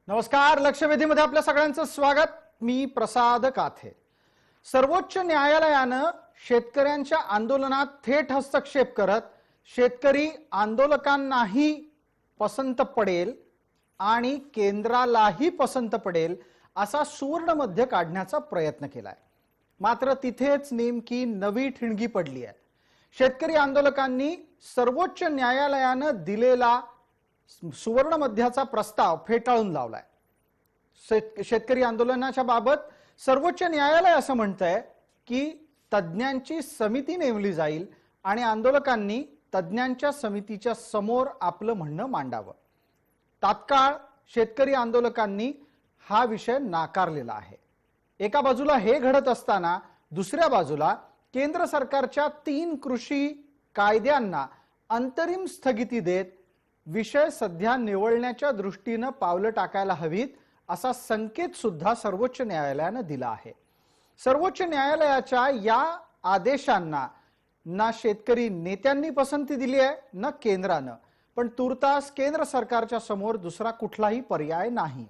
नमस्कार, लक्षवेधीमध्ये आपल्या सगळ्यांचं स्वागत। मी प्रसाद काथे। सर्वोच्च न्यायालयानं शेतकऱ्यांच्या आंदोलनात थेट हस्तक्षेप करत शेतकरी आंदोलकांनाही पसंत पडेल आणि केंद्रालाही पसंत पडेल असा सुवर्ण मध्य काढण्याचा प्रयत्न केलाय। मात्र तिथेच नेमकी नवी ठिणगी पडली आहे। शेतकरी आंदोलकांनी सर्वोच्च न्यायालयानं दिलेला सुवर्ण मध्याचा प्रस्ताव फेटाळून लावलाय। शेतकरी आंदोलनाच्या बाबत सर्वोच्च न्यायालय असं म्हणतंय की तज्ञांची समिती नेमली जाईल आणि आंदोलकांनी तज्ञांच्या समितीच्या समोर आपलं म्हणणं मांडावं। तात्काळ शेतकरी आंदोलकांनी हा विषय नाकारलेला आहे। एका बाजूला हे घडत असताना दुसऱ्या बाजूला केंद्र सरकारच्या 3 कृषी कायद्यांना अंतरिम स्थगिती देत विषय सध्या निवळण्याच्या दृष्टीने पावलं टाकायला हवीत असा संकेत सुद्धा सर्वोच्च न्यायालयाने दिला आहे। सर्वोच्च न्यायालयाच्या या आदेशांना ना शेतकरी नेत्यांनी पसंती दिली आहे ना केंद्राने, पण तुर्तास केंद्र सरकारच्या समोर दुसरा कुठलाही पर्याय नाही।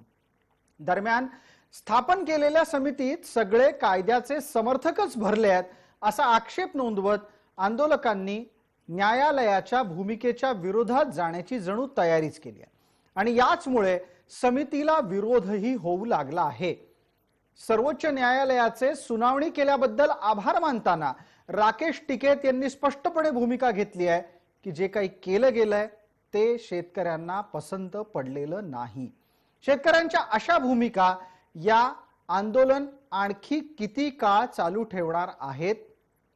दरम्यान स्थापन केलेल्या समितीत सगळे कायद्याचे समर्थकच भरले आहेत असा आक्षेप नोंदवत आंदोलकांनी न्यायालयाच्या भूमिकेच्या विरोधात जाण्याची जणू तयारीच केली आहे आणि याचमुळे समितीला विरोधही होऊ लागला आहे। सर्वोच्च न्यायालयाचे सुनावणी केल्याबद्दल आभार मानताना राकेश टिकैत यांनी स्पष्टपणे भूमिका घेतली आहे की जे काही केलं गेलंय ते शेतकऱ्यांना पसंत पडलेलं नाही। शेतकऱ्यांच्या अशा भूमिका या आंदोलन आणखी किती काळ चालू ठेवणार आहेत?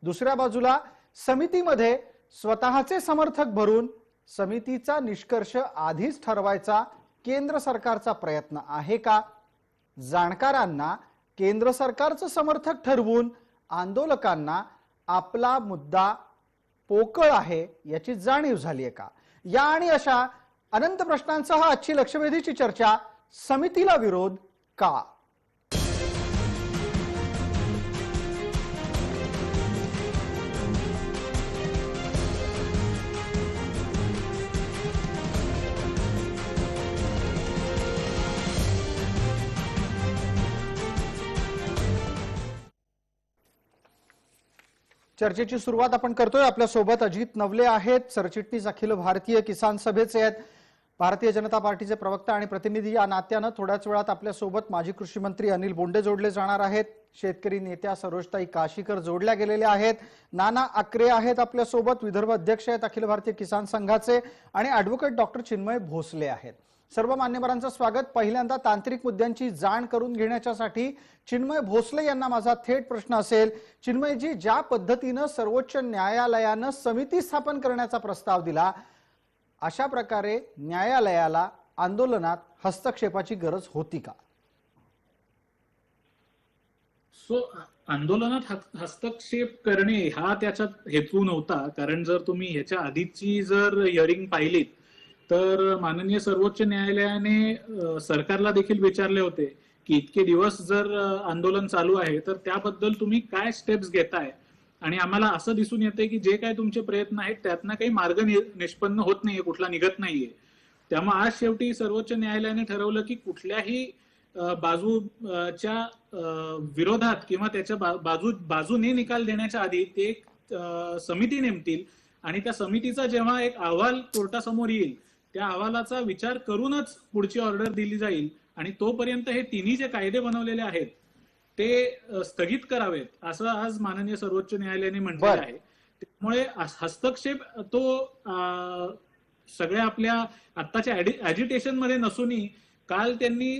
दुसऱ्या बाजूला समितीमध्ये स्वतःचे समर्थक भरून समितीचा निष्कर्ष आधीच ठरवायचा केंद्र सरकारचा प्रयत्न आहे का? जाणकारांना केंद्र सरकारचं समर्थक ठरवून आंदोलकांना आपला मुद्दा पोकळ आहे याची जाणीव झाली आहे का? या आणि अशा अनंत प्रश्नांसह आजची लक्षवेधीची चर्चा, समितीला विरोध का? चर्चेची सुरुवात आपण करतोय। आपल्या सोबत अजित नवले आहेत, सरचिटणीस अखिल भारतीय किसान सभेचे आहेत, भारतीय जनता पार्टीचे प्रवक्ता आणि प्रतिनिधी या नात्याने थोड्याच वेळात आपल्या सोबत माजी कृषी मंत्री अनिल बोंडे जोडले जाणार आहेत। शेतकरी नेत्या सरोजताई काशीकर जोडल्या गेलेल्या आहेत। नाना आकरे आहेत आपल्या सोबत, विदर्भ अध्यक्ष आहेत अखिल भारतीय किसान संघाचे, आणि ॲडव्होकेट डॉक्टर चिन्मय भोसले आहेत। सर्व मान्यवरांचं स्वागत। पहिल्यांदा तांत्रिक मुद्द्यांची जाण करून घेण्यासाठी चिन्मय भोसले यांना माझा थेट प्रश्न असेल। चिन्मयजी, ज्या पद्धतीने सर्वोच्च न्यायालयाने समिती स्थापन करण्याचा प्रस्ताव दिला, अशा प्रकारे न्यायालयाला आंदोलनात हस्तक्षेपाची गरज होती का? आंदोलनात हस्तक्षेप करणे हा त्याचा हेतू नव्हता। कारण जर तुम्ही ह्याच्या आधीची जर हिअरिंग पाहिलीत तर माननीय सर्वोच्च न्यायालयाने सरकारला देखील विचारले होते की इतके दिवस जर आंदोलन चालू आहे तर त्याबद्दल तुम्ही काय स्टेप्स घेताय, आणि आम्हाला असं दिसून येते की जे काही तुमचे प्रयत्न आहेत त्यातनं काही मार्ग निष्पन्न होत नाहीये, कुठला निघत नाहीये। त्यामुळे आज शेवटी सर्वोच्च न्यायालयाने ठरवलं की कुठल्याही बाजूच्या विरोधात किंवा त्याच्या बाजूने निकाल देण्याच्या आधी ते एक समिती नेमतील आणि त्या समितीचा जेव्हा एक अहवाल कोर्टासमोर येईल त्या अहवालाचा विचार करूनच पुढची ऑर्डर दिली जाईल, आणि तोपर्यंत हे तिन्ही जे कायदे बनवलेले आहेत ते स्थगित करावेत असं आज माननीय सर्वोच्च न्यायालयाने म्हटलेलं आहे। त्यामुळे हस्तक्षेप तो सगळ्या आपल्या आत्ताच्या ॲजिटेशन मध्ये नसूनही काल त्यांनी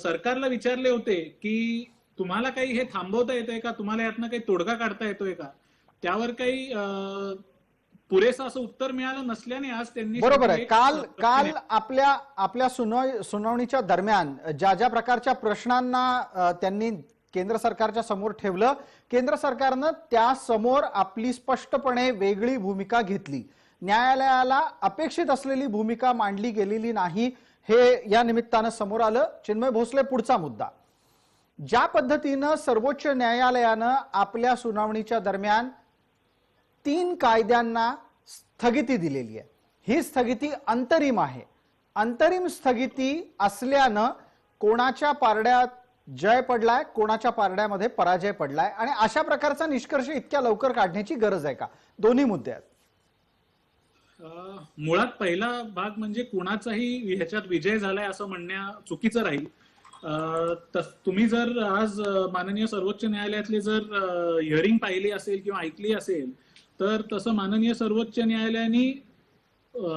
सरकारला विचारले होते की तुम्हाला काही हे थांबवता येतंय का, तुम्हाला यातनं काही तोडगा काढता येतोय का, त्यावर काही पुरेसं असं उत्तर मिळालं नसल्याने आज त्यांनी, बरोबर आहे, काल आपल्या सुनावणीच्या दरम्यान ज्या ज्या प्रकारच्या प्रश्नांना त्यांनी केंद्र सरकारच्या समोर ठेवलं, केंद्र सरकारनं त्या समोर आपली स्पष्टपणे वेगळी भूमिका घेतली। न्यायालयाला अपेक्षित असलेली भूमिका मांडली गेलेली नाही, हे या निमित्तानं समोर आलं। चिन्मय भोसले, पुढचा मुद्दा, ज्या पद्धतीनं सर्वोच्च न्यायालयानं आपल्या सुनावणीच्या दरम्यान 3 कायद्यांना स्थगिती दिलेली आहे, ही स्थगिती अंतरिम आहे। अंतरिम स्थगिती असल्यानं कोणाच्या पारड्यात जय पडलाय, कोणाच्या पारड्यामध्ये पराजय पडलाय, आणि अशा प्रकारचा निष्कर्ष इतक्या लवकर काढण्याची गरज आहे का? दोन्ही मुद्दे आहेत. मुळात पहिला भाग म्हणजे कुणाचाही ह्याच्यात विजय झालाय असं म्हणण्या चुकीचं राहील. तुम्ही जर आज माननीय सर्वोच्च न्यायालयातले जर हिअरिंग पाहिली असेल किंवा ऐकली असेल तर तसं माननीय सर्वोच्च न्यायालयाने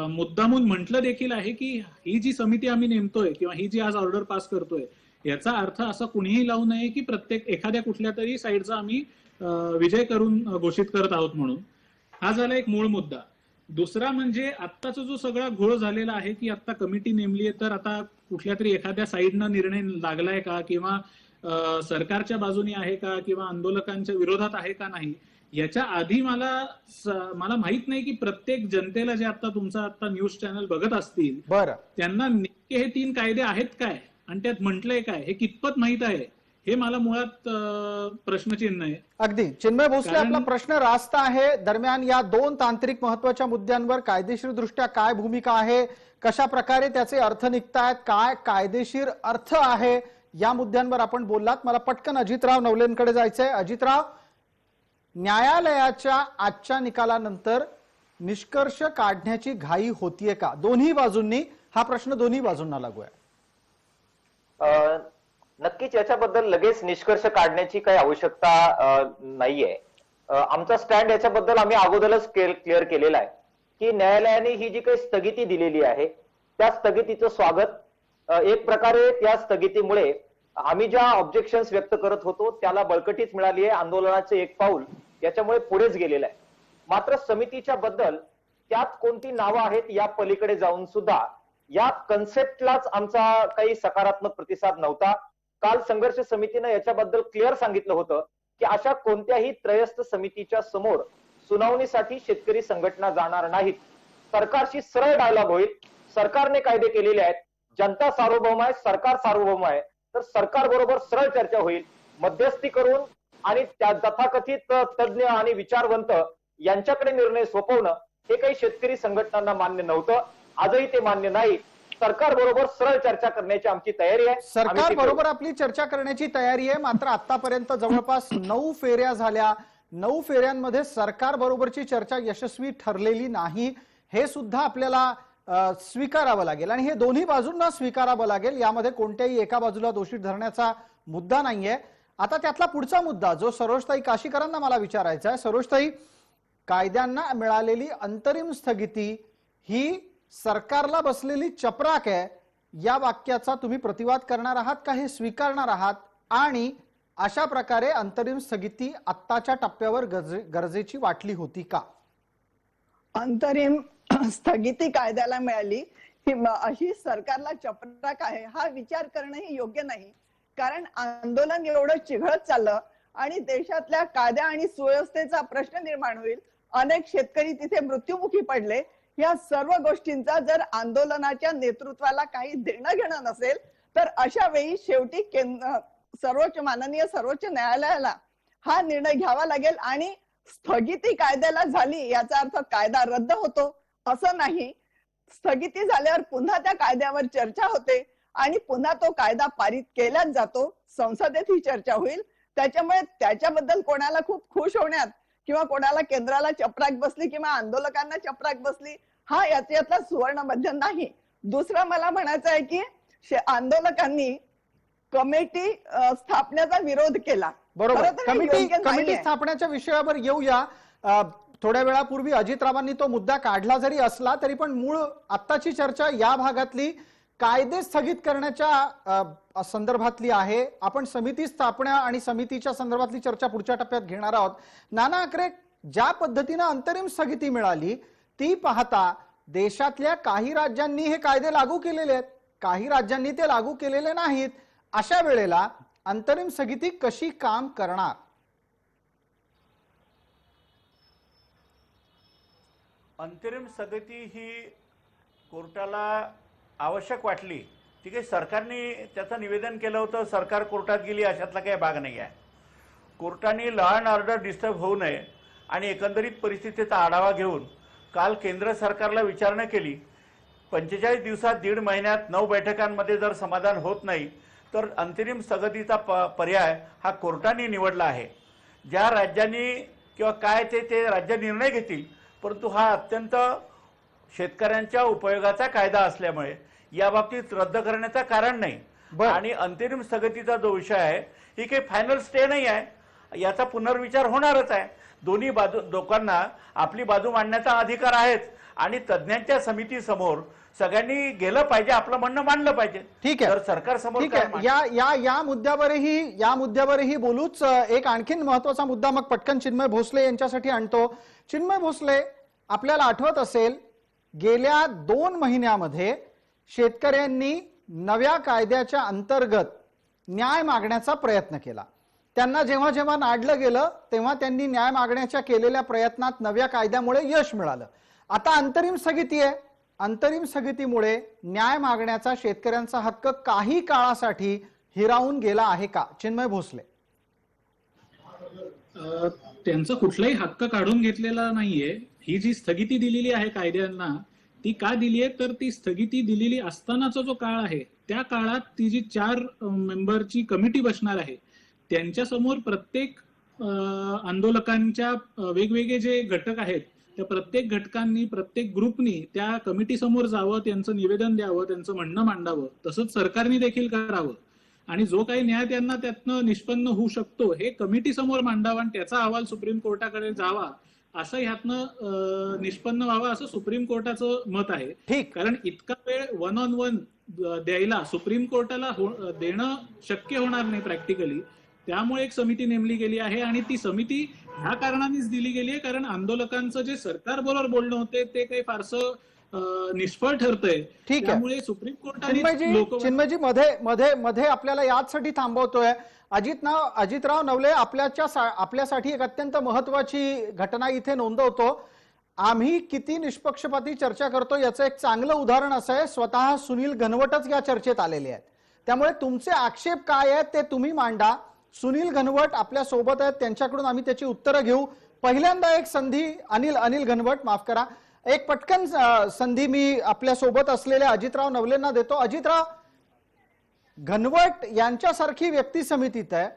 मुद्दामून म्हटलं देखील आहे की ही जी समिती आम्ही नेमतोय किंवा ही जी आज ऑर्डर पास करतोय याचा अर्थ असा कुणीही लावू नये की प्रत्येक एखाद्या कुठल्या तरी साईडचा आम्ही विजय करून घोषित करत आहोत म्हणून. हा झाला एक मूळ मुद्दा. दुसरा म्हणजे आत्ताचा जो सगळा घोळ झालेला आहे की आता कमिटी नेमली आहे तर आता कुठल्या तरी एखाद्या साईडनं निर्णय लागलाय का किंवा सरकारच्या बाजूने आहे का किंवा आंदोलकांच्या विरोधात आहे का नाही, याच्या आधी मला माहित नाही की प्रत्येक जनतेला जे आता तुमचा आता न्यूज चॅनल बघत असतील बरं, त्यांना नेमके हे 3 कायदे आहेत काय आणि त्यात म्हटलंय काय हे कितपत माहित आहे हे मला मुळात प्रश्नचिन्ह आहे. अगदी चिन्मय भोसले, आपला प्रश्न रास्त आहे. दरम्यान या 2 तांत्रिक महत्वाच्या मुद्द्यांवर कायदेशीर दृष्ट्या काय भूमिका आहे, कशा प्रकारे त्याचे अर्थ निघतायत, काय कायदेशीर अर्थ आहे, या मुद्द्यांवर आपण बोललात. मला पटकन अजितराव नवलेंकडे जायचंय. अजितराव, न्यायालयाच्या आजच्या निकालानंतर निष्कर्ष काढण्याची घाई होतीये का दोन्ही बाजूंनी? हा प्रश्न दोन्ही बाजूंना लागू आहे. नक्कीच याच्याबद्दल लगेच निष्कर्ष काढण्याची काही आवश्यकता नाहीये. आमचा स्टँड याच्याबद्दल आम्ही अगोदरच क्लिअर केलेला आहे की न्यायालयाने ही जी काही स्थगिती दिलेली आहे त्या स्थगितीचं स्वागत. एक प्रकारे त्या स्थगितीमुळे आम्ही ज्या ऑब्जेक्शन्स व्यक्त करत होतो त्याला बळकटीच मिळाली आहे. आंदोलनाचे एक पाऊल याच्यामुळे पुढेच गेलेलं आहे. मात्र समितीच्या बद्दल त्यात कोणती नावं आहेत या पलीकडे जाऊन सुद्धा या कन्सेप्टलाच आमचा काही सकारात्मक प्रतिसाद नव्हता. काल संघर्ष समितीनं याच्याबद्दल क्लिअर सांगितलं होतं की अशा कोणत्याही त्रयस्थ समितीच्या समोर सुनावणीसाठी शेतकरी संघटना जाणार नाहीत. सरकारशी सरळ डायलॉग होईल. सरकारने कायदे केलेले आहेत, जनता सार्वभौम आहे, सरकार सार्वभौम आहे, तर सरकार बरोबर सरळ चर्चा होईल. मध्यस्थी करून आणि त्या तथाकथित तज्ज्ञ आणि विचारवंत यांच्याकडे निर्णय सोपवणं हे काही शेतकरी संघटनांना मान्य नव्हतं. आजही ते मान्य नाही. सरकार बरोबर सरळ चर्चा करण्याची आमची तयारी आहे. सरकार बरोबर आपली चर्चा करण्याची तयारी आहे. मात्र आतापर्यंत जवळपास 9 फेऱ्या झाल्या. 9 फेऱ्यांमध्ये सरकार बरोबरची चर्चा यशस्वी ठरलेली नाही, हे सुद्धा आपल्याला स्वीकारावं लागेल आणि हे दोन्ही बाजूंना स्वीकारावं लागेल. यामध्ये कोणत्याही एका बाजूला दोषी धरण्याचा मुद्दा नाहीये. आता त्यातला पुढचा मुद्दा जो सरोजताई काशीकरांना मला विचारायचा आहे. सरोजताई, कायद्यांना मिळालेली अंतरिम स्थगिती ही सरकारला बसलेली चपराक आहे, या वाक्याचा तुम्ही प्रतिवाद करणार आहात का, हे स्वीकारणार आहात? आणि अशा प्रकारे अंतरिम स्थगिती आत्ताच्या टप्प्यावर गरजेची वाटली होती का? अंतरिम स्थगिती कायद्याला मिळाली ही सरकारला चपराक आहे हा विचार करणंही योग्य नाही. कारण आंदोलन एवढं चिघळत चाललं आणि देशातल्या कायदा आणि सुव्यवस्थेचा प्रश्न निर्माण होईल. अनेक शेतकरी तिथे मृत्युमुखी पडले. या सर्व गोष्टींचा जर आंदोलनाच्या नेतृत्वाला काही देणं घेणं नसेल तर अशा वेळी शेवटी माननीय सर्वोच्च न्यायालयाला हा निर्णय घ्यावा लागेल. आणि स्थगिती कायद्याला झाली याचा अर्थ कायदा रद्द होतो असं नाही. स्थगिती झाल्यावर पुन्हा त्या कायद्यावर चर्चा होते आणि पुन्हा तो कायदा पारित केलाच जातो. संसदेत ही चर्चा होईल. त्याच्यामुळे त्याच्याबद्दल कोणाला खूप खुश होण्यात किंवा कोणाला केंद्राला चपराक बसली किंवा आंदोलकांना चपराक बसली हा याच्यातला सुवर्ण मध्य नाही. दुसरं मला म्हणायचं आहे की आंदोलकांनी कमिटी स्थापनेचा विरोध केला. बरोबर, कमिटी स्थापनेच्या विषयावर येऊया. थोड्या वेळापूर्वी अजितरावांनी तो मुद्दा काढला जरी असला तरी पण मूळ आत्ताची चर्चा या भागातली कायदे स्थगित करण्याच्या संदर्भातली आहे. आपण समिती स्थापना आणि समितीच्या संदर्भातली चर्चा पुढच्या टप्प्यात घेणार आहोत. नाना आकरे, ज्या पद्धतीने अंतरिम स्थगिती मिळाली ती पाहता देशातल्या काही राज्यांनी हे कायदे लागू केलेले आहेत, काही राज्यांनी ते लागू केलेले नाहीत. अशा वेळेला अंतरिम स्थगिती कशी काम करणार? अंतरिम स्थगिती ही कोर्टाला आवश्यक वाटली. ठीक आहे, सरकारने त्याचं निवेदन केलं होतं, सरकार कोर्टात गेली अशातला काही भाग नाही आहे. कोर्टाने लॉ अँड ऑर्डर डिस्टर्ब होऊ नये आणि एकंदरीत परिस्थितीचा आढावा घेऊन काल केंद्र सरकारला विचारणा केली. 45 दिवसात 1.5 महिन्यात 9 बैठकांमध्ये जर समाधान होत नाही तर अंतरिम स्थगितीचा पर्याय हा कोर्टाने निवडला आहे. ज्या राज्यांनी किंवा काय ते राज्य निर्णय घेतील, परंतु हा अत्यंत शेतकऱ्यांच्या उपयोगाचा कायदा असल्यामुळे या बाबतीत रद्द करण्याचं कारण नाही. बरं. आणि अंतरिम स्थगितीचा जो विषय आहे ही काही फायनल स्टे नाही आहे, याचा पुनर्विचार होणारच आहे. दोन्ही लोकांना आपली बाजू मांडण्याचा अधिकार आहेच आणि तज्ज्ञांच्या समितीसमोर सगळ्यांनी गेलं पाहिजे, आपलं म्हणणं मांडलं पाहिजे. ठीक आहे. तर सरकार समोर ठीक आहे, या मुद्द्यावरही बोलूच. एक आणखीन महत्वाचा मुद्दा मग पटकन चिन्मय भोसले यांच्यासाठी आणतो. चिन्मय भोसले, आपल्याला आठवत असेल गेल्या 2 महिन्यामध्ये शेतकऱ्यांनी नव्या कायद्याच्या अंतर्गत न्याय मागण्याचा प्रयत्न केला. त्यांना जेव्हा जेव्हा नाडलं गेलं तेव्हा त्यांनी न्याय मागण्याच्या केलेल्या प्रयत्नात नव्या कायद्यामुळे यश मिळालं. आता अंतरिम स्थगिती आहे. अंतरिम स्थगितीमुळे न्याय मागण्याचा शेतकऱ्यांचा हक्क काही काळासाठी हिरावून गेला आहे का? चिन्मय भोसले, त्यांचा कुठलाही हक्क काढून घेतलेला नाहीये. ही जी स्थगिती दिलेली आहे कायद्यांना, ती का दिली आहे तर ती स्थगिती दिलेली असतानाचा जो काळ आहे त्या काळात ती जी 4 मेंबरची कमिटी बसणार आहे त्यांच्या समोर प्रत्येक आंदोलकांच्या वेगवेगळे जे घटक आहेत त्या प्रत्येक घटकांनी, प्रत्येक ग्रुपनी त्या कमिटी समोर जावं, त्यांचं निवेदन द्यावं, त्यांचं म्हणणं मांडावं. तसंच सरकारने देखील करावं आणि जो काही न्याय त्यांना त्यातनं निष्पन्न होऊ शकतो हे कमिटी समोर मांडावा आणि त्याचा अहवाल सुप्रीम कोर्टाकडे जावा, असं ह्यातनं निष्पन्न व्हावं असं सुप्रीम कोर्टाचं मत आहे. ठीक. कारण इतका वेळ 1 on 1 द्यायला सुप्रीम कोर्टाला देणं शक्य होणार नाही प्रॅक्टिकली. त्यामुळे एक समिती नेमली गेली आहे आणि ती समिती ह्या कारणानेच दिली गेली आहे कारण आंदोलकांचं जे सरकार बरोबर बोलणं होते ते काही फारसं निष्फळ ठरतंय. ठीक आहे. त्यामुळे सुप्रीम कोर्टाने चिन्मयजी मध्ये आपल्याला याचसाठी थांबवतोय. अजितराव नवले आपल्यासाठी एक अत्यंत महत्वाची घटना इथे नोंदवतो. आम्ही किती निष्पक्षपाती चर्चा करतो याचं एक चांगलं उदाहरण असं आहे, स्वतः सुनील घनवटच या चर्चेत आलेले आहेत. त्यामुळे तुमचे आक्षेप काय आहेत ते तुम्ही मांडा. सुनील घनवट आपल्या सोबत आहेत, त्यांच्याकडून आम्ही त्याची उत्तरं घेऊ. पहिल्यांदा एक संधी अनिल घनवट, माफ करा, एक पटकन संधी मी आपल्या सोबत असलेल्या अजितराव नवलेंना देतो. अजितराव, घनवट यांच्यासारखी व्यक्ती समितीत आहे.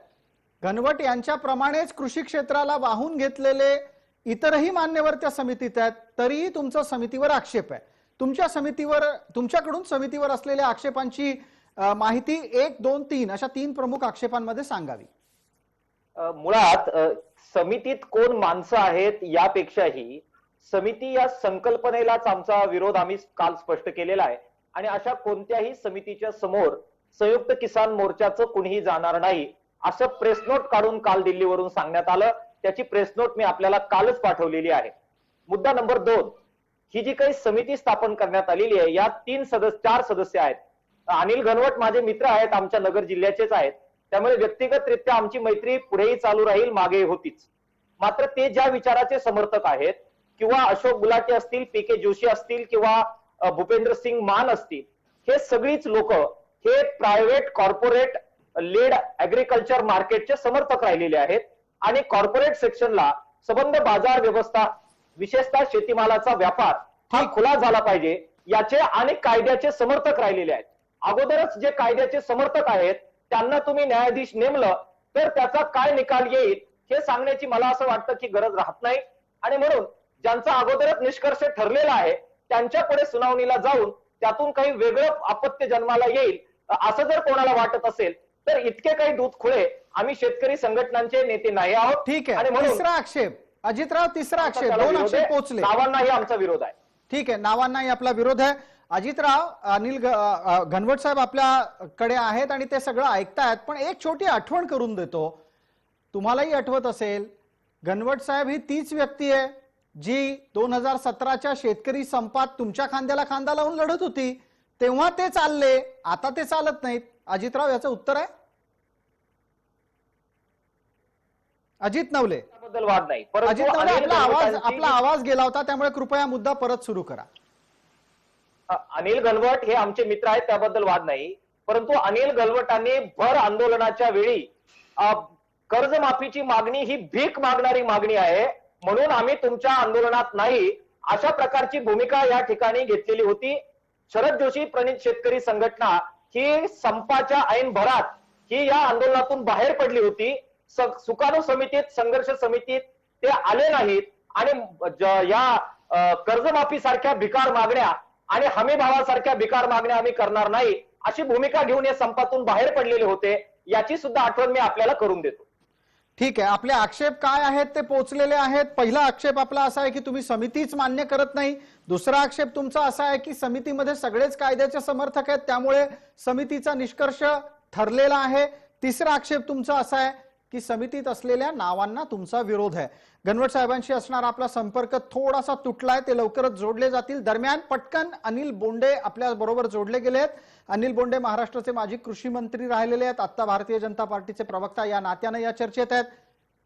घनवट यांच्याप्रमाणेच कृषी क्षेत्राला वाहून घेतलेले इतरही मान्यवर त्या समितीत आहेत, तरीही तुमचा समितीवर आक्षेप आहे. तुमच्याकडून समितीवर असलेल्या आक्षेपांची माहिती 1, 2, 3 अशा 3 प्रमुख आक्षेपांमध्ये सांगावी. मुळात समितीत कोण माणसं आहेत यापेक्षाही समिती या संकल्पनेलाच आमचा विरोध आम्ही काल स्पष्ट केलेला आहे आणि अशा कोणत्याही समितीच्या समोर संयुक्त किसान मोर्चाचं कुणीही जाणार नाही असं प्रेस नोट काढून काल दिल्लीवरून सांगण्यात आलं. त्याची प्रेस नोट मी आपल्याला कालच पाठवलेली आहे. मुद्दा नंबर 2, ही जी काही समिती स्थापन करण्यात आलेली आहे यात 4 सदस्य आहेत. अनिल घनवट माझे मित्र आहेत, आमच्या नगर जिल्ह्याचेच आहेत, त्यामुळे व्यक्तिगतरित्या आमची मैत्री पुढेही चालू राहील, मागे होतीच. मात्र ते ज्या विचाराचे समर्थक आहेत किंवा अशोक गुलाटी असतील, पी.के. जोशी असतील किंवा भूपेंद्र सिंग मान असतील, हे सगळीच लोक हे प्रायव्हेट कॉर्पोरेट लेड ऍग्रिकल्चर मार्केटचे समर्थक राहिलेले आहेत आणि कॉर्पोरेट सेक्शनला सबंध बाजार व्यवस्था, विशेषतः शेतीमालाचा व्यापार हा खुला झाला पाहिजे याचे अनेक कायद्याचे समर्थक राहिलेले आहेत. अगोदरच जे कायद्याचे समर्थक आहेत त्यांना तुम्ही न्यायाधीश नेमलं तर त्याचा काय निकाल येईल हे सांगण्याची मला असं वाटतं की गरज राहत नाही आणि म्हणून ज्यांचा अगोदरच निष्कर्ष ठरलेला आहे त्यांच्या पुढे सुनावणीला जाऊन त्यातून काही वेगळं अपत्य जन्माला येईल असं जर कोणाला वाटत असेल तर इतके काही दूध खुळे आम्ही शेतकरी संघटनांचे नेते नाही आहोत. ठीक आहे. तिसरा आक्षेप अजितराव, तिसरा आक्षेप, 2 आक्षेप पोहोचले. नावांनाही आमचा विरोध आहे. ठीक आहे, नावांनाही आपला विरोध आहे. अजितराव, अनिल घनवट साहेब आपल्याकडे आहेत आणि ते सगळं ऐकतायत, पण एक छोटी आठवण करून देतो. तुम्हालाही आठवत असेल घनवट साहेब ही तीच व्यक्ती आहे जी 2017च्या शेतकरी संपात तुमच्या खांद्याला खांदा लावून लढत होती. तेव्हा ते चालले, आता ते चालत नाहीत. अजितराव, याचं उत्तर आहे? अजित नवले, त्याबद्दल वाद नाही. अजित नवले, आपला आवाज गेला होता, त्यामुळे कृपया मुद्दा परत सुरू करा. अनिल घनवट हे आमचे मित्र आहेत, त्याबद्दल वाद नाही. परंतु अनिल घनवटांनी भर आंदोलनाच्या वेळी कर्जमाफीची मागणी ही भीक मागणारी मागणी आहे म्हणून आम्ही तुमच्या आंदोलनात नाही अशा प्रकारची भूमिका या ठिकाणी घेतलेली होती. शरद जोशी प्रणित शेतकरी संघटना ही संपाच्या ऐन भरात ही या आंदोलनातून बाहेर पडली होती. सुकाणू समितीत, संघर्ष समितीत ते आले नाहीत आणि या कर्जमाफी सारख्या भिकार मागण्या आणि हमी भावासारख्या भिकार मागण्या आम्ही करणार नाही अशी भूमिका घेऊन या संपातून बाहेर पडलेले होते. याची सुद्धा आठवण मी आपल्याला करून देतो. ठीक आहे, आपले आक्षेप काय आहेत ते पोहोचलेले आहेत. पहिला आक्षेप आपला असा आहे की तुम्ही समितीच मान्य करत नाही. दुसरा आक्षेप तुमचा असा आहे की समितीमध्ये सगळेच कायद्याचे समर्थक आहेत, त्यामुळे समितीचा निष्कर्ष ठरलेला आहे. तिसरा आक्षेप तुमचा असा आहे की समितीत असलेल्या नावांना तुमचा विरोध आहे. गणवट साहेबांशी असणारा आपला संपर्क थोडासा तुटलाय, ते लवकरच जोडले जातील. दरम्यान पटकन अनिल बोंडे आपल्या बरोबर जोडले गेले आहेत. अनिल बोंडे महाराष्ट्राचे माजी कृषी मंत्री राहिलेले आहेत, आता भारतीय जनता पार्टीचे प्रवक्ता या नात्याने या चर्चेत आहेत.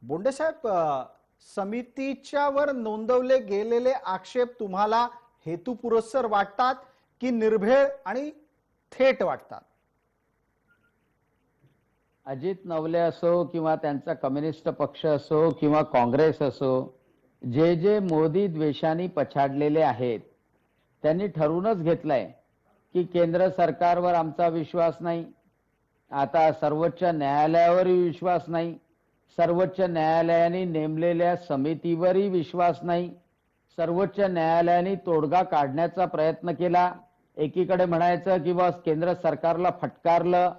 बोंडे साहेब, समितीच्या वर नोंदवले गेलेले आक्षेप तुम्हाला हेतुपुरस्सर वाटतात की निर्भेळ आणि थेट वाटतात? अजित नवले असो किंवा त्यांचा कम्युनिस्ट पक्ष असो किंवा काँग्रेस असो, जे जे मोदी द्वेषाने पछाडलेले आहेत त्यांनी ठरवूनच घेतलंय की केंद्र सरकारवर आमचा विश्वास नाही, आता सर्वोच्च न्यायालयावरही विश्वास नाही, सर्वोच्च न्यायालयाने नेमलेल्या समितीवरही विश्वास नाही, सर्वोच्च न्यायालयाने तोडगा काढण्याचा प्रयत्न केला. एकीकडे म्हणायचं की बस केंद्र सरकारला फटकारलं,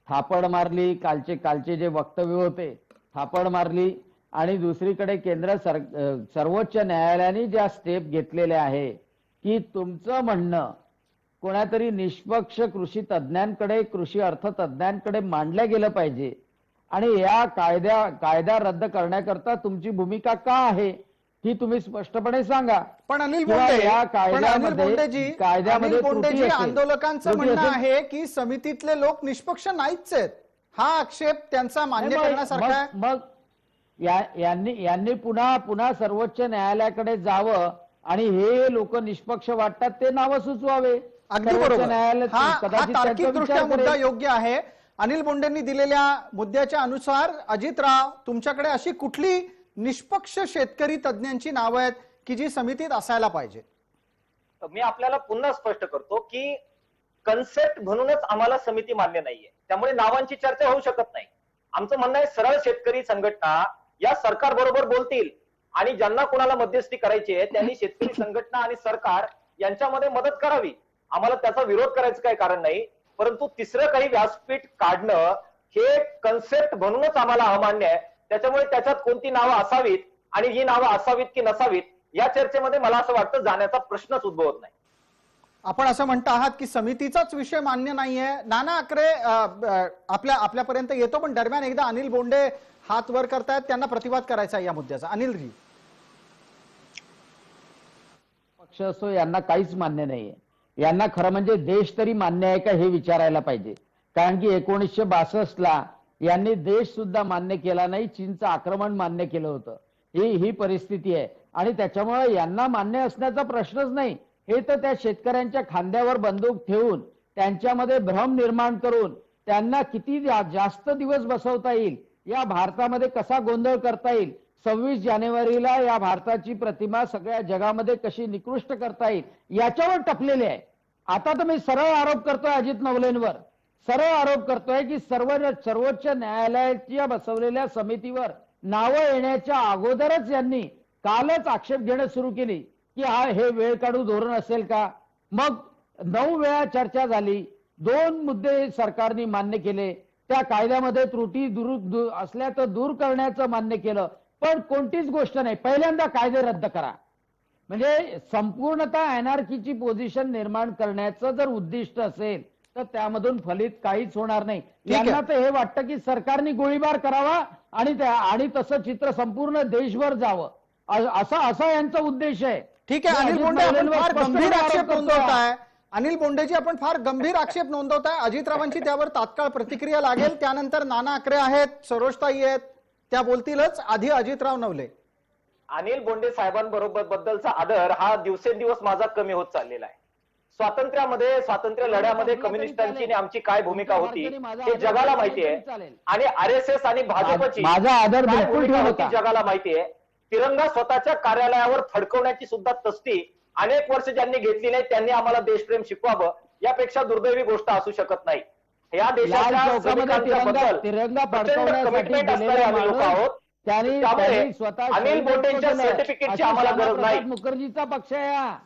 थापड मारली, कालचे जे वक्तव्य होते थापड मारली, आणि दुसरीकडे सर्वोच्च न्यायालयाने ज्या स्टेप घेतलेल्या आहे की तुमचं म्हणणं कोणातरी निष्पक्ष कृषी तज्ञांकडे, कृषी अर्थतज्ञांकडे मांडलं गेलं पाहिजे आणि या कायदा रद्द करण्याकरता तुमची भूमिका का आहे ही तुम्ही स्पष्टपणे सांगा. पण अनिल किंवा बोंडे, या अनिल बोंडेजी, कायद्यामध्ये बोंडेजी, त्रुटी असेल, आंदोलकांचं त्रुटी म्हणणं असेल. आहे की समितीतले लोक निष्पक्ष नाहीच आहेत. हा आक्षेप त्यांचा मान्य करण्यासारखा आहे. मग यांनी पुन्हा सर्वोच्च न्यायालयाकडे जावं आणि हे लोक निष्पक्ष वाटतात ते नावं सुचवावे. अगदी सर्वोच्च बरोबर. न्यायालय हा कदाचित त्यांचा तार्किकदृष्ट्या विचार मुद्दा करेल. योग्य आहे. अनिल बोंडेंनी दिलेल्या मुद्द्याच्या अनुसार अजितराव, तुमच्याकडे अशी कुठली निष्पक्ष शेतकरी तज्ञांची नावं आहेत की जी समितीत असायला पाहिजे? मी आपल्याला पुन्हा स्पष्ट करतो की कन्सेप्ट म्हणूनच आम्हाला समिती मान्य नाहीये, त्यामुळे नावांची चर्चा होऊ शकत नाही. आमचं म्हणणं आहे सरळ शेतकरी संघटना या सरकार बरोबर बोलतील आणि ज्यांना कोणाला मध्यस्थी करायची आहे त्यांनी शेतकरी संघटना आणि सरकार यांच्यामध्ये मदत करावी. आम्हाला त्याचा विरोध करायचं काही कारण नाही, परंतु तिसरं काही व्यासपीठ काढणं हे कन्सेप्ट म्हणूनच आम्हाला अमान्य आहे. त्याच्यामुळे त्याच्यात कोणती नावं असावीत आणि ही नावं असावीत की नसावीत या चर्चेमध्ये मला असं वाटतं जाण्याचा प्रश्नच उद्भवत नाही. आपण असं म्हणता आहात की समितीचाच विषय मान्य नाहीये. नाना आकरे आपल्यापर्यंत येतो, पण दरम्यान एकदा अनिल बोंडे हात वर करतायत, त्यांना प्रतिवाद करायचा या मुद्द्याचा. अनिल जी, पक्ष असो यांना काहीच मान्य नाहीये. यांना खरं म्हणजे देश तरी मान्य आहे का हे विचारायला पाहिजे. कारण की 1962 ला यांनी देश सुद्धा मान्य केला नाही, चीनचं आक्रमण मान्य केलं होतं. ही परिस्थिती आहे आणि त्याच्यामुळे यांना मान्य असण्याचा प्रश्नच नाही. हे तर त्या शेतकऱ्यांच्या खांद्यावर बंदूक ठेवून त्यांच्यामध्ये भ्रम निर्माण करून त्यांना किती जास्त दिवस बसवता येईल, या भारतामध्ये कसा गोंधळ करता येईल, 26 जानेवारीला या भारताची प्रतिमा सगळ्या जगामध्ये कशी निकृष्ट करता येईल याच्यावर टपलेले आहे. आता तर मी सरळ आरोप करतोय अजित नवलेंवर, सरळ आरोप करतोय की सर्वोच्च न्यायालयाच्या बसवलेल्या समितीवर नावं येण्याच्या अगोदरच यांनी कालच आक्षेप घेणं सुरू केली की हे वेळ काढू धोरण असेल का. मग 9 वेळा चर्चा झाली, 2 मुद्दे सरकारने मान्य केले, त्या कायद्यामध्ये त्रुटी असल्या तर दूर करण्याचं मान्य केलं, पण कोणतीच गोष्ट नाही. पहिल्यांदा कायदे रद्द करा, म्हणजे संपूर्णतः अनार्कीची पोझिशन निर्माण करण्याचं जर उद्दिष्ट असेल तर त्यामधून फलित काहीच होणार नाही. यांना तर हे वाटतं की सरकारने गोळीबार करावा आणि तसं चित्र संपूर्ण देशभर जावं, असा यांचा उद्देश आहे. ठीक आहे अनिल बोंडे, आपण फार गंभीर आक्षेप नोंदवताय. अनिल बोंडेजी, आपण फार गंभीर आक्षेप नोंदवताय. अजितरावांची त्यावर तात्काळ प्रतिक्रिया लागेल, त्यानंतर नाना आकरे आहेत, सरोजताई आहेत, त्या बोलतीलच. आधी अजितराव नवले. अनिल बोंडे साहेबांबरोबर बद्दलचा आदर हा दिवसेंदिवस माझा कमी होत चाललेला आहे. स्वातंत्र्य लढ्यामध्ये कम्युनिस्टांची आणि आमची काय भूमिका होती हे जगाला माहिती आहे आणि आरएसएस आणि भाजपची माझा आदर काय बिलकुल भूमिका ठेवू होती नका. जगाला माहिती आहे. तिरंगा स्वतःच्या कार्यालयावर फडकवण्याची सुद्धा तस्ती अनेक वर्ष ज्यांनी घेतली नाही त्यांनी आम्हाला देशप्रेम शिकवावं, यापेक्षा दुर्दैवी गोष्ट असू शकत नाही. या लाल देशाच्या चौकामध्ये सैनिकांच्या तिरंगा बद्दल तिरंगा प्रचंड फडकवण्यासाठी कमिटमेंट असणारे गेलेला आम्ही लोक माणूस आहोत. त्यांनी त्यामुळे स्वतः अनिल शहीद बोंडेंच्या केलंय. सर्टिफिकेटची अशा आम्हाला गरज श्यामाप्रसाद नाही. मुखर्जीचा पक्ष आहे हा.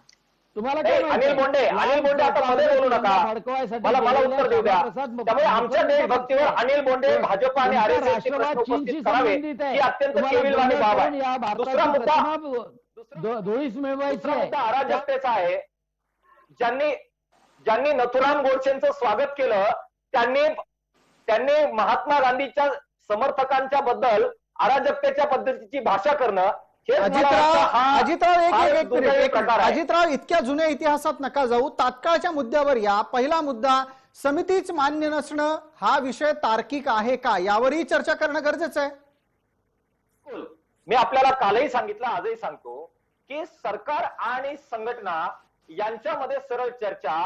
तुम्हाला नाही, काय माहिती अनिल बोंडे आता मध्ये बोलू नका. मला उत्तर देऊ द्या. त्यामुळे आमच्या देशभक्तीवर अनिल बोंडे, भाजप आणि आरएसएस चे प्रश्न उपस्थित करावे ही अत्यंत केविलवाणी बाब आहे. दुसरा मुद्दा धुळीस मिळवायची दुसरा आहे. मुद्दा अराजकतेचा आहे. ज्यांनी नथुराम गोडसेंचं स्वागत केलं त्यांनी महात्मा गांधीच्या समर्थकांच्या बद्दल अराजकतेच्या पद्धतीची भाषा करणं हेच मला वाटतं अजितराव एक दुर्दैवी मिनिट प्रकार आहे. अजितराव, इतक्या जुन्या इतिहासात नका जाऊ, तात्काळच्या मुद्द्यावर या. पहिला मुद्दा, समितीच मान्य नसणं हा विषय तार्किक आहे का, यावरही चर्चा करणं गरजेचं आहे. मी आपल्याला कालही सांगितलं, आजही सांगतो की सरकार आणि संघटना यांच्यामध्ये सरळ चर्चा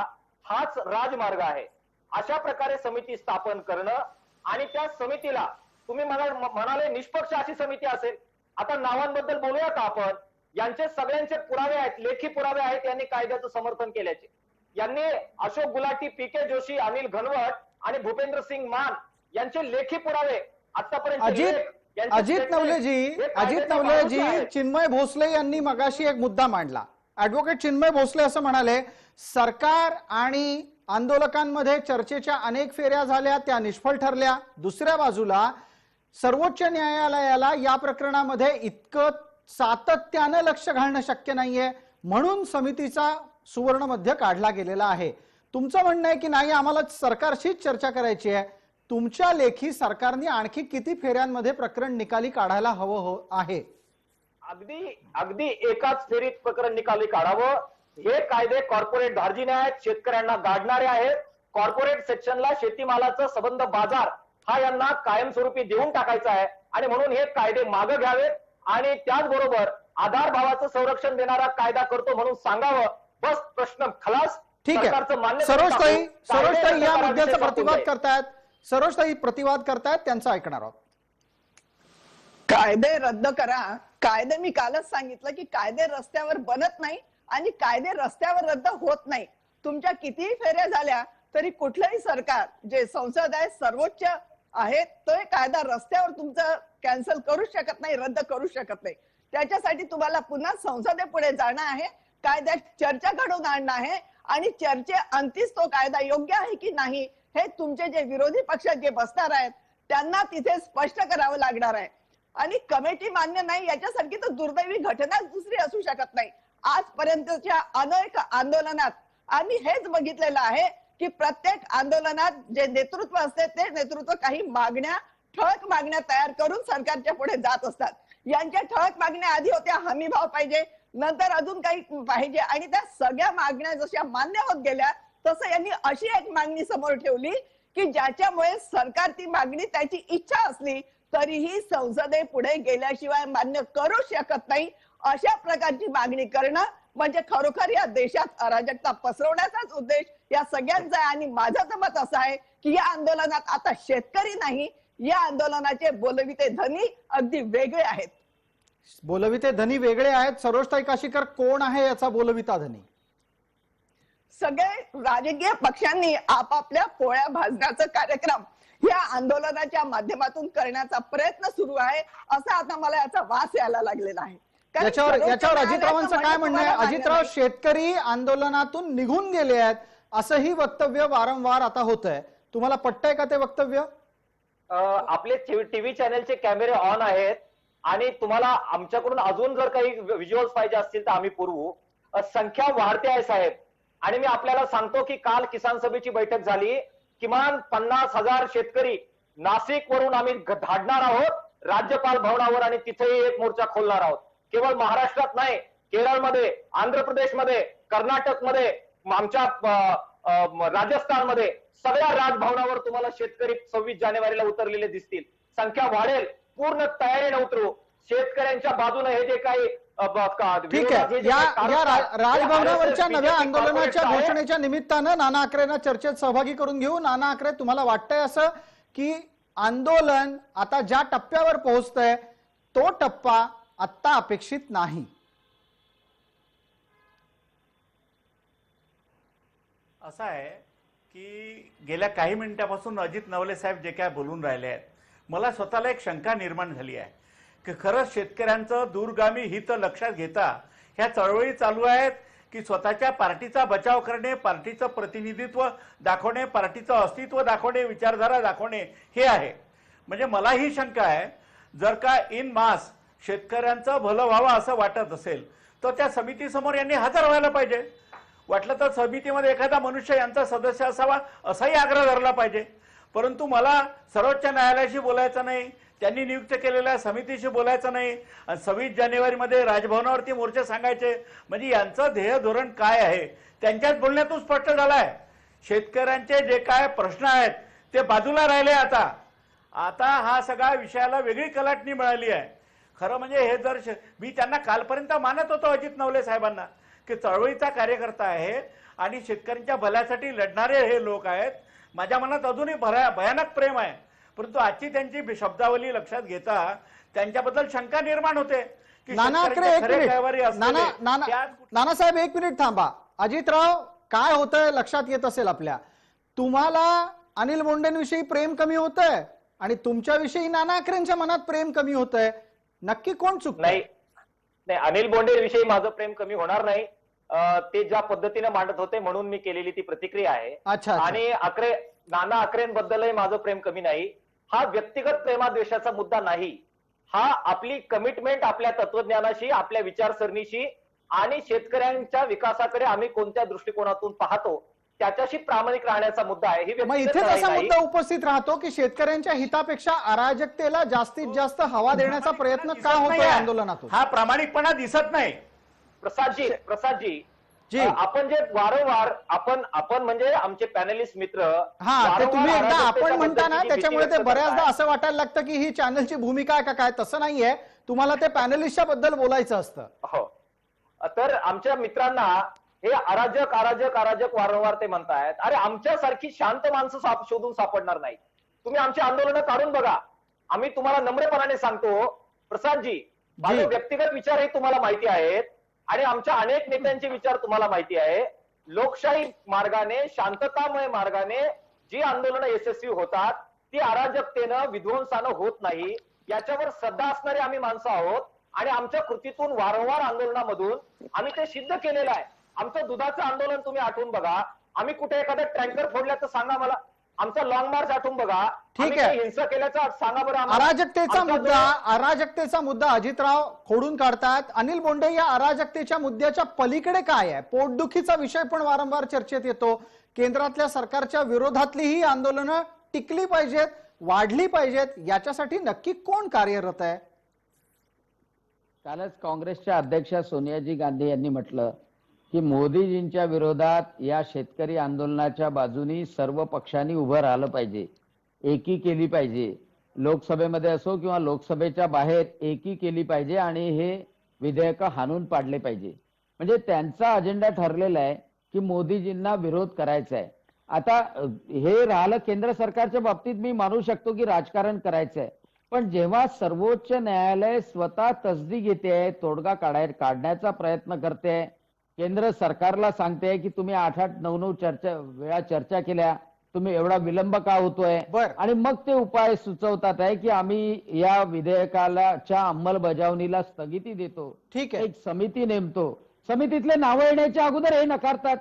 हाच राजमार्ग आहे. अशा प्रकारे समिती स्थापन करणं आणि त्या समितीला तुम्ही म्हणाले निष्पक्ष अशी समिती असेल. आता नावांबद्दल बोलूया का आपण? यांचे सगळ्यांचे पुरावे आहेत, लेखी पुरावे आहेत यांनी कायद्याचं समर्थन केल्याचे. यांनी अशोक गुलाटी, पी.के. जोशी, अनिल घनवट आणि भूपेंद्र सिंग मान यांचे लेखी पुरावे आतापर्यंत अजित नवलेजी, चिन्मय भोसले यांनी मगाशी एक मुद्दा मांडला. ऍडव्होकेट चिन्मय भोसले असं म्हणाले, सरकार आणि आंदोलकांमध्ये चर्चेच्या अनेक फेऱ्या झाल्या, त्या निष्फळ ठरल्या. दुसऱ्या बाजूला सर्वोच्च न्यायालयाला या प्रकरणामध्ये इतकं सातत्यानं लक्ष घालणं शक्य नाहीये, म्हणून समितीचा सुवर्ण मध्य काढला गेलेला आहे. तुमचं म्हणणं आहे की नाही, आम्हाला सरकारशीच चर्चा करायची आहे. तुमच्या लेखी सरकारने आणखी किती फेऱ्यांमध्ये प्रकरण निकाली काढायला हवं आहे? अगदी एकाच फेरीत प्रकरण निकाली काढावं. हे कायदे कॉर्पोरेट धार्जिने आहेत, शेतकऱ्यांना गाडणारे आहेत. कॉर्पोरेट सेक्शनला शेतीमालाचा संबंध बाजार हा यांना कायमस्वरूपी देऊन टाकायचा आहे आणि म्हणून हे कायदे मागे घ्यावेत आणि त्याचबरोबर आधार भावाचं संरक्षण देणारा कायदा करतो म्हणून सांगावं. बस, प्रश्न खलास. ठीक आहे. सरोजताई या मुद्द्याचा प्रतिवाद करतायत. सरोजताई प्रतिवाद करतायत, त्यांचं ऐकणार आहोत. कायदे रद्द करा. कायदे, मी कालच सांगितलं की कायदे रस्त्यावर बनत नाही आणि कायदे रस्त्यावर रद्द होत नाही. तुमच्या कितीही फेऱ्या झाल्या तरी कुठलंही सरकार, जे संसद आहे, सर्वोच्च आहे, तो कायदा रस्त्यावर तुमचं कॅन्सल करू शकत नाही, रद्द करू शकत नाही. त्याच्यासाठी तुम्हाला पुन्हा संसदेपुढे जाणं आहे, कायद्यात चर्चा घडवून आणणं आहे आणि चर्चेअंतीच तो कायदा योग्य आहे की नाही हे तुमचे जे विरोधी पक्षात जे बसणार आहेत त्यांना तिथे स्पष्ट करावं लागणार आहे. आणि कमिटी मान्य नाही याच्यासारखी तर दुर्दैवी घटना दुसरी असू शकत नाही. आजपर्यंतच्या अनेक आंदोलनात आम्ही हेच बघितलेलं आहे की प्रत्येक आंदोलनात जे नेतृत्व असते ते नेतृत्व काही मागण्या, ठळक मागण्या तयार करून सरकारच्या पुढे जात असतात. यांच्या ठळक मागण्या आधी होत्या हमी भाव पाहिजे, नंतर अजून काही पाहिजे आणि त्या सगळ्या मागण्या जशा मान्य होत गेल्या तसं यांनी अशी एक मागणी समोर ठेवली की ज्याच्यामुळे सरकार ती मागणी, त्याची इच्छा असली तरीही संसदेपुढे गेल्याशिवाय मान्य करू शकत नाही. अशा प्रकारची मागणी करणं म्हणजे खरोखर या देशात अराजकता पसरवण्याचाच उद्देश या सगळ्यांचा आहे. आणि माझं तर मत असं आहे की या आंदोलनात आता शेतकरी नाही, या आंदोलनाचे बोलविते धनी अगदी वेगळे आहेत. बोलविते धनी वेगळे आहेत. सरोजताई काशीकर, कोण आहे याचा बोलविता धनी? सगळे राजकीय पक्षांनी आपापल्या पोळ्या भाजण्याचा कार्यक्रम या आंदोलनाच्या माध्यमातून करण्याचा प्रयत्न सुरू आहे, असा आता मला याचा वास यायला लागलेला आहे. याच्यावर अजितरावांचं काय म्हणणं आहे? अजितराव, शेतकरी आंदोलनातून निघून गेले आहेत असंही वक्तव्य वारंवार आता होत आहे. तुम्हाला पटतंय का ते वक्तव्य? आपले टीव्ही चॅनलचे कॅमेरे ऑन आहेत आणि तुम्हाला आमच्याकडून अजून जर काही व्हिज्युअल्स पाहिजे असतील तर आम्ही पुरवू. संख्या वाढते आहे साहेब. आणि मी आपल्याला सांगतो की काल किसान सभेची बैठक झाली. किमान 50,000 शेतकरी नाशिक वरून आम्ही धाडणार आहोत राज्यपाल भवनावर आणि तिथेही एक मोर्चा खोलणार आहोत. केवळ महाराष्ट्रात नाही, केरळमध्ये, आंध्र प्रदेशमध्ये, कर्नाटकमध्ये, आमच्या राजस्थानमध्ये सगळ्या राजभवनावर तुम्हाला शेतकरी 26 जानेवारीला उतरलेले दिसतील. संख्या वाढेल. पूर्ण तयारीने उतरू. शेतकऱ्यांच्या बाजूने हे जे काही ठीक आहे. या राजभवनावरच्या नव्या आंदोलनाच्या घोषणेच्या निमित्तानं नाना आखरेंना चर्चेत सहभागी करून घेऊ. नाना आखरे, तुम्हाला वाटतंय असं की आंदोलन आता ज्या टप्प्यावर पोहोचतंय तो टप्पा आत्ता अपेक्षित नाही? असं आहे की गेल्या काही मिनिटापासून अजित नवले साहेब जे काय बोलून राहिले आहेत, मला स्वतःला एक शंका निर्माण झाली आहे की खरंच शेतकऱ्यांचं दूरगामी हित लक्षात घेता ह्या चळवळी चालू आहेत की स्वतःच्या पार्टीचा बचाव करणे, पार्टीचं प्रतिनिधित्व दाखवणे, पार्टीचं अस्तित्व दाखवणे, विचारधारा दाखवणे हे आहे. म्हणजे मला ही शंका आहे, जर का इन मास शेतकऱ्यांचं भलं व्हावं असं वाटत असेल तर त्या समितीसमोर यांनी हजर व्हायला पाहिजे. वाटलं तर समितीमध्ये एखादा मनुष्य यांचा सदस्य असावा असाही आग्रह धरला पाहिजे. परंतु मला सर्वोच्च न्यायालयाशी बोलायचं नाही, त्यांनी नियुक्त केलेल्या समितीशी बोलायचं नाही, आणि 26 जानेवारीमध्ये राजभवनावरती मोर्चे सांगायचे. म्हणजे यांचं ध्येय धोरण काय आहे त्यांच्याच बोलण्यातून स्पष्ट झालं आहे. शेतकऱ्यांचे जे काय प्रश्न आहेत ते बाजूला राहिले. आता हा सगळा विषयाला वेगळी कलाटणी मिळाली आहे. खरं म्हणजे हे जर मी त्यांना कालपर्यंत मानत होतो अजित नवले साहेबांना की चळवळीचा कार्यकर्ता आहे आणि शेतकऱ्यांच्या भल्यासाठी लढणारे हे लोक आहेत, माझ्या मनात अजूनही भयानक प्रेम आहे. परंतु आजची त्यांची शब्दावली लक्षात घेता त्यांच्याबद्दल शंका निर्माण होते की नाना आखरे एक खरे मिनिट, कैवारी असलेले नानासाहेब एक मिनिट थांबा. अजितराव, काय होतंय लक्षात येत असेल आपल्या, तुम्हाला अनिल बोंडेंविषयी प्रेम कमी होतंय आणि तुमच्याविषयी नाना आखरेंच्या मनात प्रेम कमी होतंय. नक्की कोण चुकतंय? नाही, अनिल बोंडे विषयी माझं प्रेम कमी होणार नाही. ते ज्या पद्धतीने मांडत होते म्हणून मी केलेली ती प्रतिक्रिया आहे. अच्छा. आणि नाना आखरेंबद्दलही माझं प्रेम कमी नाही. हा व्यक्तिगत प्रेमाद्वेषाचा मुद्दा नाही. हा आपली कमिटमेंट आपल्या तत्वज्ञानाशी, आपल्या विचारसरणीशी आणि शेतकऱ्यांच्या विकासाकडे आम्ही कोणत्या दृष्टिकोनातून पाहतो त्याच्याशी प्रामाणिक राहण्याचा मुद्दा आहे. ही मग इथेच असा मुद्दा उपस्थित राहतो की शेतकऱ्यांच्या हितापेक्षा अराजकतेला जास्तीत जास्त हवा देण्याचा प्रयत्न का होतोय आंदोलनातून? हा प्रामाणिकपणा दिसत नाही. प्रसादजी आपण जे वारंवार आपण म्हणजे आमचे पॅनलिस्ट मित्र, ते तुम्ही एकदा आपण म्हणता ना, त्याच्यामुळे ते बऱ्याचदा असं वाटायला लागतं की ही चॅनलची भूमिका आहे का काय. तसं नाहीये, तुम्हाला ते पॅनलिस्टच्या बद्दल बोलायचं असतं. हो, तर आमच्या मित्रांना हे अराजक अराजक अराजक वारंवार ते म्हणतायत. अरे आमच्यासारखी शांत माणसं शोधून सापडणार नाही. तुम्ही आमची आंदोलनं काढून बघा. आम्ही तुम्हाला नम्रपणाने सांगतो प्रसादजी, माझे व्यक्तिगत विचारही तुम्हाला माहिती आहेत आणि आमच्या अनेक नेत्यांचे विचार तुम्हाला माहिती आहे. लोकशाही मार्गाने, शांततामय मार्गाने जी आंदोलनं यशस्वी होतात ती अराजकतेनं, विध्वंसानं होत नाही. याच्यावर श्रद्धा असणारे आम्ही माणसं आहोत आणि आमच्या कृतीतून वारंवार आंदोलनामधून आम्ही ते सिद्ध केलेलं आहे. आमचं दुधाचं आंदोलन तुम्ही आठवून बघा. आम्ही कुठे एखादा टँकर फोडल्याचं सांगा मला. आमचा लॉंग मार्च आठवून बघा. ठीक आहे, हिंसा केल्याचा सांगा बरं. अराजकतेचा मुद्दा अजितराव खोडून काढतात. अनिल बोंडे या अराजकतेच्या मुद्द्याच्या पलीकडे काय आहे? पोटदुखीचा विषय पण वारंवार चर्चेत येतो. केंद्रातल्या सरकारच्या विरोधातली ही आंदोलनं टिकली पाहिजेत, वाढली पाहिजेत, याच्यासाठी नक्की कोण कार्यरत आहे? कालच काँग्रेसच्या अध्यक्षा सोनियाजी गांधी यांनी म्हटलं की मोदीजींच्या विरोधात या शेतकरी आंदोलनाच्या बाजूनी सर्व पक्षांनी उभं राहिलं पाहिजे, एकी केली पाहिजे. लोकसभेमध्ये असो किंवा लोकसभेच्या बाहेर एकी केली पाहिजे आणि हे विधेयक हाणून पाडले पाहिजे. म्हणजे त्यांचा अजेंडा ठरलेला आहे की मोदीजींना विरोध करायचा आहे. आता हे राहिलं केंद्र सरकारच्या बाबतीत, मी मानू शकतो की राजकारण करायचं आहे. पण जेव्हा सर्वोच्च न्यायालय स्वतः तसदी घेते, तोडगा काढण्याचा प्रयत्न करते, केंद्र सरकारला सांगते की तुम्ही 8-8, 9-9 वेळा चर्चा केल्या, तुम्ही एवढा विलंब का होतोय, आणि मग ते उपाय सुचवतात आहे की आम्ही या विधेयकाच्या अंमलबजावणीला स्थगिती देतो, ठीक आहे, एक समिती नेमतो. समितीतले नावं येण्याच्या अगोदर हे नकारतात.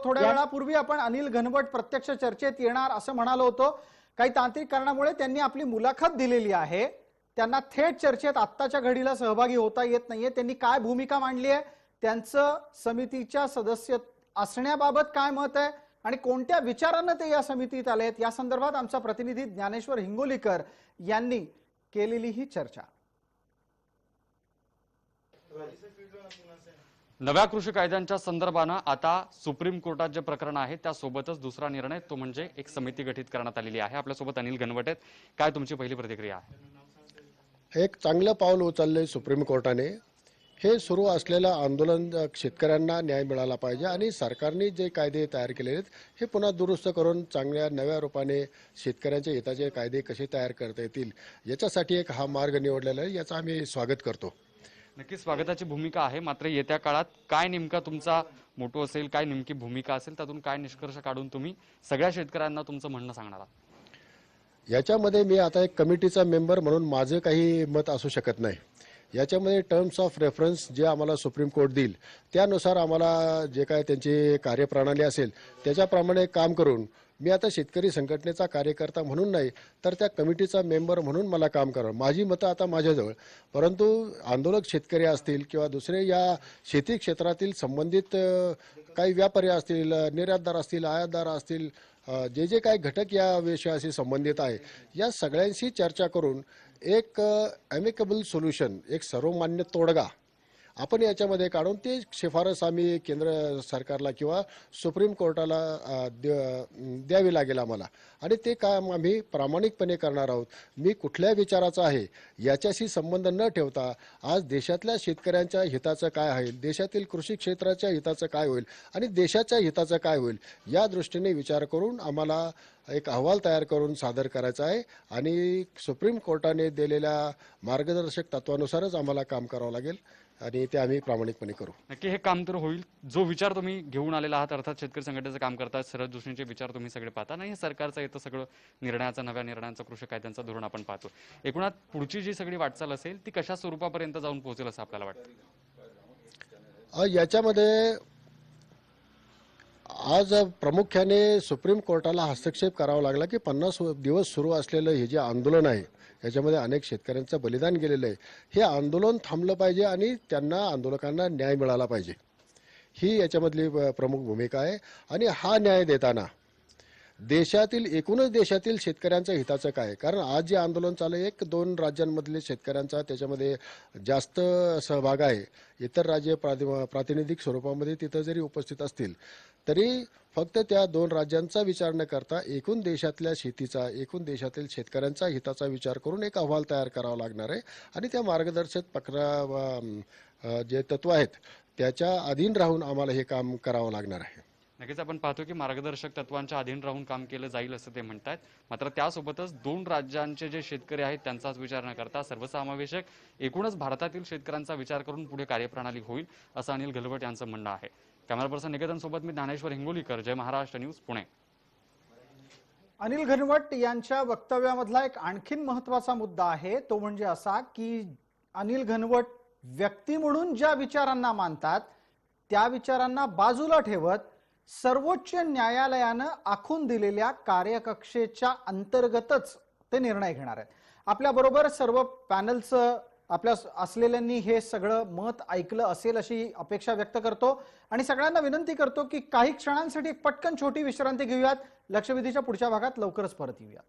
थोड्या वेळापूर्वी आपण अनिल घनवट प्रत्यक्ष चर्चेत येणार असं म्हणालो होतो. काही तांत्रिक कारणामुळे त्यांनी आपली मुलाखत दिलेली आहे. त्यांना थेट चर्चेत आत्ताच्या घडीला सहभागी होता येत नाहीये. त्यांनी काय भूमिका मांडली आहे, त्यांचं समितीच्या सदस्य असण्याबाबत काय मत आहे आणि कोणत्या विचारानं ते या समितीत आलेत, या संदर्भात आमचा प्रतिनिधी ज्ञानेश्वर हिंगोलीकर यांनी केलेली ही चर्चा. नव्या कृषी कायद्यांच्या संदर्भानं आता सुप्रीम कोर्टात जे प्रकरण आहे त्यासोबतच दुसरा निर्णय, तो म्हणजे एक समिती गठीत करण्यात आलेली आहे. आपल्यासोबत अनिल घनवट आहेत. काय तुमची पहिली प्रतिक्रिया आहे? एक चांगलं पाऊल उचललंय सुप्रीम कोर्टाने. हे सुरू असलेलं आंदोलन शेतकऱ्यांना न्याय मिळाला पाहिजे आणि सरकारने जे कायदे तयार केले आहेत हे पुन्हा दुरुस्त करून चांगल्या नव्या रूपाने शेतकऱ्यांच्या हिताचे कायदे कसे तयार करता येतील याच्यासाठी एक हा मार्ग निवडलेला आहे. याचं आम्ही स्वागत करतो. नक्कीच स्वागताची भूमिका आहे, मात्र येत्या काळात काय नेमका तुमचा मोठो असेल, काय नेमकी भूमिका असेल, त्यातून काय निष्कर्ष काढून तुम्ही सगळ्या शेतकऱ्यांना तुमचं म्हणणं सांगणार आहात? याच्यामध्ये मी आता एक कमिटीचा मेंबर म्हणून माझं काही मत असू शकत नाही. याच्यामध्ये टर्म्स ऑफ रेफरन्स जे आम्हाला सुप्रीम कोर्ट देईल त्यानुसार आम्हाला जे काय त्यांची कार्यप्रणाली असेल त्याच्याप्रमाणे काम करून मी आता शेतकरी संघटनेचा कार्यकर्ता म्हणून नाही तर त्या कमिटीचा मेंबर म्हणून मला काम करावं. माझी मतं आता माझ्याजवळ, परंतु आंदोलक शेतकरी असतील किंवा दुसरे या शेती क्षेत्रातील संबंधित काही व्यापारी असतील, निर्यातदार असतील, आयातदार असतील, जे जे काही घटक या विषयाशी संबंधित आहे या सगळ्यांशी चर्चा करून एक ॲमिकेबल सोल्युशन, एक सर्वमान्य तोडगा आपण याच्यामध्ये काढून ते शिफारस आम्ही केंद्र सरकारला किंवा सुप्रीम कोर्टाला द्यावी लागेल आम्हाला, आणि ते काम आम्ही प्रामाणिकपणे करणार आहोत. मी कुठल्या विचाराचा आहे याच्याशी संबंध न ठेवता आज देशातल्या शेतकऱ्यांच्या हिताचं काय आहे, देशातील कृषी क्षेत्राच्या हिताचं काय होईल आणि देशाच्या हिताचं काय होईल या दृष्टीने विचार करून आम्हाला एक अहवाल तयार करून सादर करायचा आहे आणि सुप्रीम कोर्टाने दिलेल्या मार्गदर्शक तत्वानुसारच आम्हाला काम करावं लागेल आणि ते आम्ही प्रामाणिकपणे करू. नक्की हे काम तर होईल. जो विचार तुम्ही घेऊन आलेला आहात, अर्थात शेतकरी संघटनेचं काम करतात, सरळ दृष्टीचे विचार तुम्ही सगळे पाहता आणि हे सरकारचं येतं सगळं निर्णयाचं, नव्या निर्णयांचं, कृषी कायद्यांचं धोरण आपण पाहतो. एकूणात पुढची जी सगळी वाटचाल असेल ती कशा स्वरूपापर्यंत जाऊन पोहोचेल असं आपल्याला वाटतं? याच्यामध्ये आज प्रामुख्याने सुप्रीम कोर्टाला हस्तक्षेप करावा लागला की 50 दिवस सुरू असलेलं हे जे आंदोलन आहे याच्यामध्ये अनेक शेतकऱ्यांचं बलिदान गेलेलं आहे. हे आंदोलन थांबलं पाहिजे आणि त्यांना आंदोलकांना न्याय मिळाला पाहिजे, ही याच्यामधली प्रमुख भूमिका आहे. आणि हा न्याय देताना एकूणच देशातील शेतकऱ्यांच्या हिताचं काय, कारण आज जे आंदोलन चालू आहे 1-2 राज्यांमधले शेतकऱ्यांचा त्याच्यामध्ये जास्त सहभाग आहे. इतर राज्य प्रातिनिधिक स्वरूपामध्ये तिथं जरी उपस्थित असतील तरी फक्त त्या 2 राज्यांचा विचार न करता एकूण देशातल्या शेतीचा, एकूण देशातील शेतकऱ्यांचा हिताचा विचार करून एक अहवाल तयार करावा लागणार आहे आणि त्या मार्गदर्शक जे तत्व आहेत त्याच्या अधीन राहून आम्हाला हे काम करावं लागणार आहे. नक्कीच आपण पाहतो की मार्गदर्शक तत्वांच्या अधीन राहून काम केलं जाईल असं ते म्हणतात. मात्र त्यासोबतच 2 राज्यांचे जे शेतकरी आहेत त्यांचाच विचार न करता सर्वसमावेशक एकूणच भारतातील शेतकऱ्यांचा विचार करून पुढे कार्यप्रणाली होईल असं अनिल घनवट यांचं म्हणणं आहे. कॅमेरा पर्सन निकेतन सोबत मी ज्ञानेश्वर हिंगोलीकर, जय महाराष्ट्र न्यूज, पुणे. अनिल घनवट यांच्या वक्तव्यामधला एक आणखीन महत्वाचा मुद्दा आहे तो म्हणजे असा की अनिल घनवट व्यक्ती म्हणून ज्या विचारांना मानतात त्या विचारांना बाजूला ठेवत सर्वोच्च न्यायालयानं आखून दिलेल्या कार्यकक्षेच्या अंतर्गतच ते निर्णय घेणार आहेत. आपल्या बरोबर सर्व पॅनलचं आपल्या असलेल्यांनी हे सगळं मत ऐकलं असेल अशी अपेक्षा व्यक्त करतो आणि सगळ्यांना विनंती करतो की काही क्षणांसाठी पटकन छोटी विश्रांती घेऊयात. लक्षवेधीच्या पुढच्या भागात लवकरच परत येऊयात.